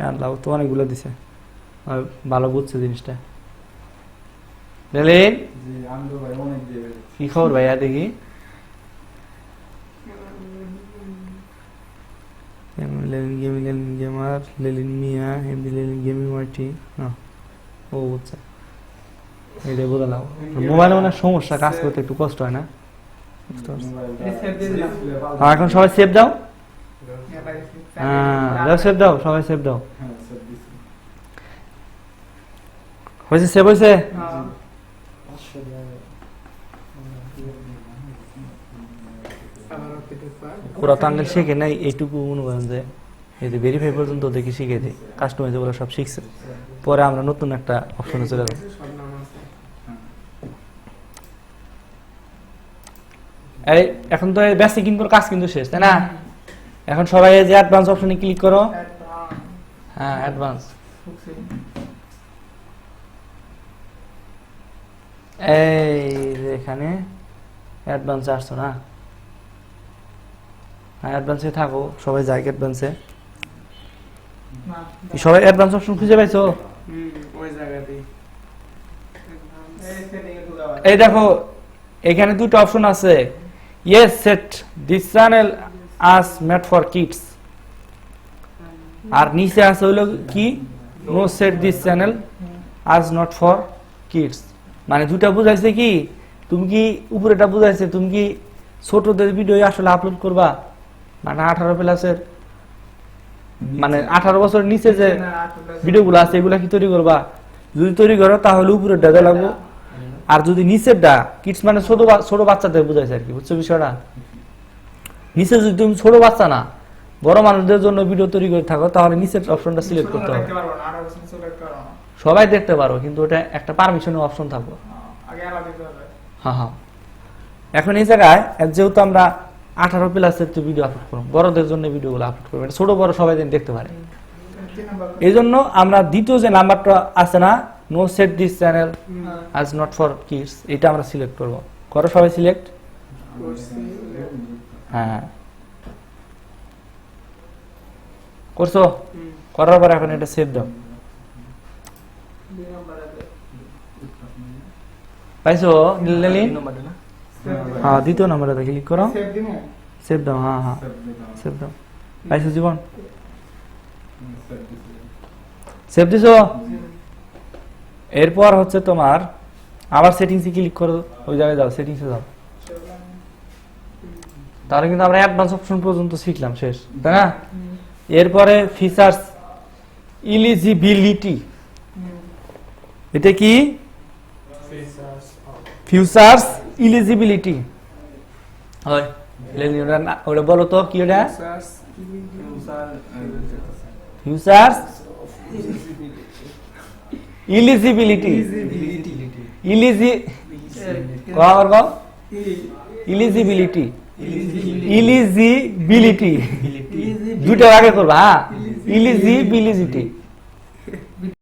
আল্লাহ তো অনেকগুলো দিছে, ভালো বুঝছে জিনিসটা। লেলিন কি খবর ভাইয়া দেখি? লেলিন গেমার, লেলিন মিয়া, এমডি লেলিন গেমিং ওয়াইটি। ও বুঝছে, এটাই বোঝালাম। মোবাইলে মানে সমস্যা, কাজ করতে একটু কষ্ট হয় না? এখন সবাই সেভ দাও। হ্যাঁ সেভ দাও, সবাই সেভ দাও। হয়েছে, সেভ হয়েছে। ওরা তো আঙ্গেল শিখে নাই এইটুকু মনে করেন যে এই যে ভেরিফাই পর্যন্ত দেখি শিখে দিই, কাস্টমাইজ ওরা সব শিখছে, পরে আমরা নতুন একটা অপশনে চলে যাবো। এই এখন তো বেসিক ইনপুট কাজ কিন্তু শেষ, তাই না? এখন সবাই এই যে অ্যাডভান্স অপশনে ক্লিক করো। হ্যাঁ অ্যাডভান্স, এই যে এখানে অ্যাডভান্সে আসছো না? হ্যাঁ অ্যাডভান্সে থাকো, সবাই যাই অ্যাডভান্সে। সবাই অ্যাডভান্স অপশন খুঁজে পাইছো? এই দেখো এখানে দুটো অপশন আছে, yes set this channel as made for kids, আর নিচে আছে হলো কি no set this channel as not for kids. মানে দুটা বুঝাইছে কি, তুমি কি উপরেটা বুঝাইছে তুমি কি ছোটদের ভিডিও আসলে আপলোড করবা, মানে 18 প্লাসের, মানে 18 বছরের নিচে যে ভিডিওগুলো আছে এগুলা কি তৈরি করবা? যদি তৈরি করো তাহলে উপরের ডাটা লাগবো, আর যদি নিচেরটা কিডস মানে ছোট বাচ্চাদের বুঝাইছে আর কি, বুঝছো বিষয়টা? নিচে যদি তুমি ছোট বাচ্চা না বড় মানুষদের জন্য ভিডিও তৈরি করে থাকো তাহলে নিচের অপশনটা সিলেক্ট করতে হবে। সবাই দেখতে পারো কিন্তু ওটা একটা পারমিশনের অপশন থাকবে। হ্যাঁ হ্যাঁ, এখন এই জায়গায় যেহেতু আমরা 18 প্লাসের ভিডিও আপলোড করবো, বড়দের জন্য ভিডিওগুলো আপলোড করবো, ছোট বড় সবাই দেখতে পারে। এই জন্য আমরা দ্বিতীয় যে নাম্বারটা আছে না, নো সেট দিস চ্যানেল আজ নট ফর কিডস, এটা আমরা সিলেক্ট করবো। করো সবাই সিলেক্ট। হ্যাঁ করছো, করার পর এখন এটা সেভ দাও। পাইছো লেলিন? হ্যাঁ দ্বিতীয় নাম্বারে ক্লিক করো, সেভ দাও। হ্যাঁ হ্যাঁ সেভ দাও। পাইছো জীবন? সেভ দিছো? এরপর হচ্ছে তোমার আবার সেটিংসে ক্লিক করো, ওই জায়গায় যাও, সেটিংসে যাও। তাহলে কিন্তু আমরা অ্যাডভান্স অপশন পর্যন্ত শিখলাম, শেষ, তাই না? এরপরে ফিচার্স এলিজিবিলিটি, এটা কি? ফিচার্স এলিজিবিলিটি হয়, ওটা বলো তো কি? ওটা ফিচার্স এলিজিবিলিটি, এলিজিবিলিটি, এলিজিবিলিটি দুটো আগে করবা। হ্যাঁ এলিজিবিলিটি,